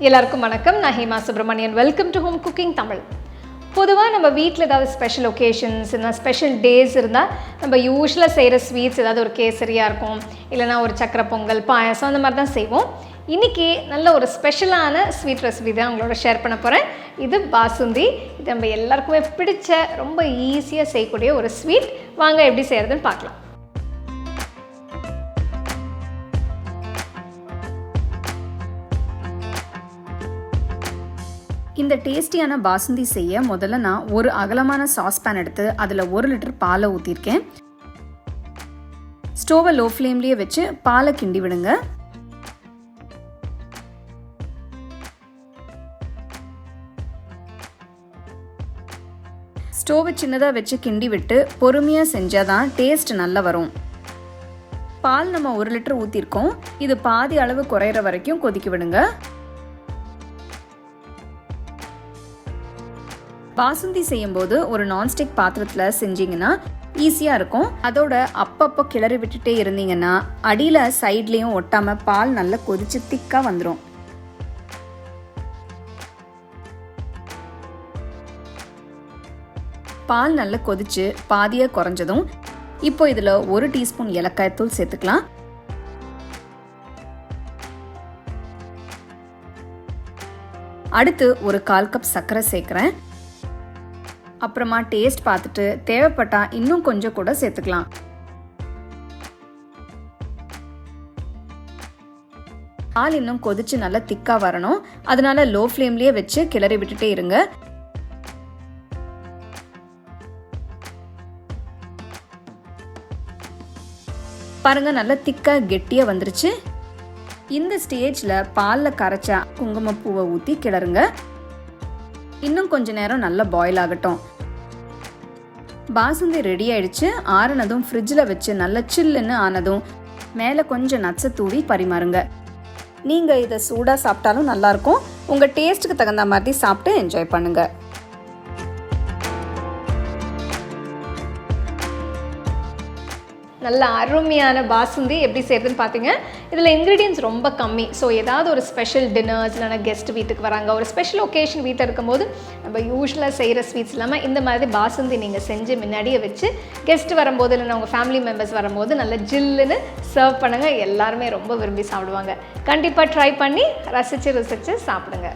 எல்லாருக்கும் வணக்கம். நான் Hema Subramanian. Welcome to home cooking Tamil. பொதுவாக நம்ம வீட்டில் ஏதாவது ஸ்பெஷல் ஒகேஷன்ஸ் ஸ்பெஷல் டேஸ் இருந்தால் நம்ம யூஸ்வலாக செய்கிற ஸ்வீட்ஸ் ஏதாவது ஒரு கேசரியாக இருக்கும், இல்லைனா ஒரு சக்கரை பொங்கல், பாயசம், அந்த மாதிரி தான் செய்வோம். இன்றைக்கி நல்ல ஒரு ஸ்பெஷலான ஸ்வீட் ரெசிபி தான் உங்களோட ஷேர் பண்ண போகிறேன். இது பாசுந்தி. இது நம்ம எல்லாருக்குமே பிடிச்ச ரொம்ப ஈஸியாக செய்யக்கூடிய ஒரு ஸ்வீட். வாங்க எப்படி செய்கிறதுன்னு பார்க்கலாம். இந்த டேஸ்டியான பாசுந்தி செய்ய முதல்ல நான் ஒரு அகலமான சாஸ்பேன் எடுத்து அதில் 1 லிட்டர் பாலை ஊற்றிருக்கேன். ஸ்டோவை லோ ஃப்ளேம்லேயே வச்சு பாலை கிண்டி விடுங்க. ஸ்டோவை சின்னதாக வச்சு கிண்டி விட்டு பொறுமையாக செஞ்சால் தான் டேஸ்ட் நல்லா வரும். பால் நம்ம 1 லிட்டர் ஊற்றிருக்கோம். இது பாதி அளவு குறையிற வரைக்கும் கொதிக்க விடுங்க. பாசுந்தி செய்யும்போது ஒரு நான்ஸ்டிக் பாத்திரத்தில் செஞ்சிங்கன்னா ஈஸியாக இருக்கும். அதோட அப்பப்போ கிளறி விட்டுட்டே இருந்தீங்கன்னா அடியில் சைட்லேயும் ஒட்டாமல் பால் நல்லா கொதிச்சு திக்காக வந்துடும். பால் நல்லா கொதிச்சு பாதியாக குறைஞ்சதும் இப்போ இதில் 1 டீஸ்பூன் ஏலக்காய் தூள் சேர்த்துக்கலாம். அடுத்து ஒரு 1/4 கப் சர்க்கரை சேர்க்குறேன். அப்புறமா டேஸ்ட் பார்த்துட்டு தேவைப்பட்டா இன்னும் கொஞ்சம் கூட சேர்த்துக்கலாம். பால் இன்னும் கொதிச்சு நல்லா திக்கா வரணும். அதனால லோ ஃப்ளேம்லயே வச்சு கிளறி விட்டுட்டே இருங்க. பாருங்க, நல்லா திக்கா கெட்டியா வந்துருச்சு. இந்த ஸ்டேஜ்ல பால்ல கரைச்ச குங்குமப்பூவை ஊத்தி கிளறுங்க. இன்னும் கொஞ்ச நேரம் நல்லா பாயில் ஆகட்டும். பாசுந்தி ரெடி ஆயிடுச்சு. ஆறுனதும் ஃப்ரிட்ஜில் வச்சு நல்லா சில்லுன்னு ஆனதும் மேலே கொஞ்சம் நட்ஸை தூவி பரிமாறுங்க. நீங்கள் இதை சூடாக சாப்பிட்டாலும் நல்லாயிருக்கும். உங்கள் டேஸ்ட்டுக்கு தகுந்த மாதிரி சாப்பிட்டு என்ஜாய் பண்ணுங்கள். நல்ல அருமையான பாசுந்தி எப்படி செய்கிறதுன்னு பார்த்தீங்க. இதில் இன்க்ரீடியன்ஸ் ரொம்ப கம்மி. ஸோ ஏதாவது ஒரு ஸ்பெஷல் டின்னர்ஸ் இல்லைனா கெஸ்ட் வீட்டுக்கு வராங்க, ஒரு ஸ்பெஷல் ஒகேஷன் வீட்டில் இருக்கும்போது நம்ம யூஸ்வலாக செய்கிற ஸ்வீட்ஸ் இல்லாமல் இந்த மாதிரி பாசுந்தி நீங்கள் செஞ்சு முன்னாடியே வச்சு கெஸ்ட் வரும்போது இல்லைனா உங்கள் ஃபேமிலி மெம்பர்ஸ் வரும்போது நல்ல ஜில்லுன்னு சர்வ் பண்ணுங்கள். எல்லாருமே ரொம்ப விரும்பி சாப்பிடுவாங்க. கண்டிப்பாக ட்ரை பண்ணி ரசித்து சாப்பிடுங்க.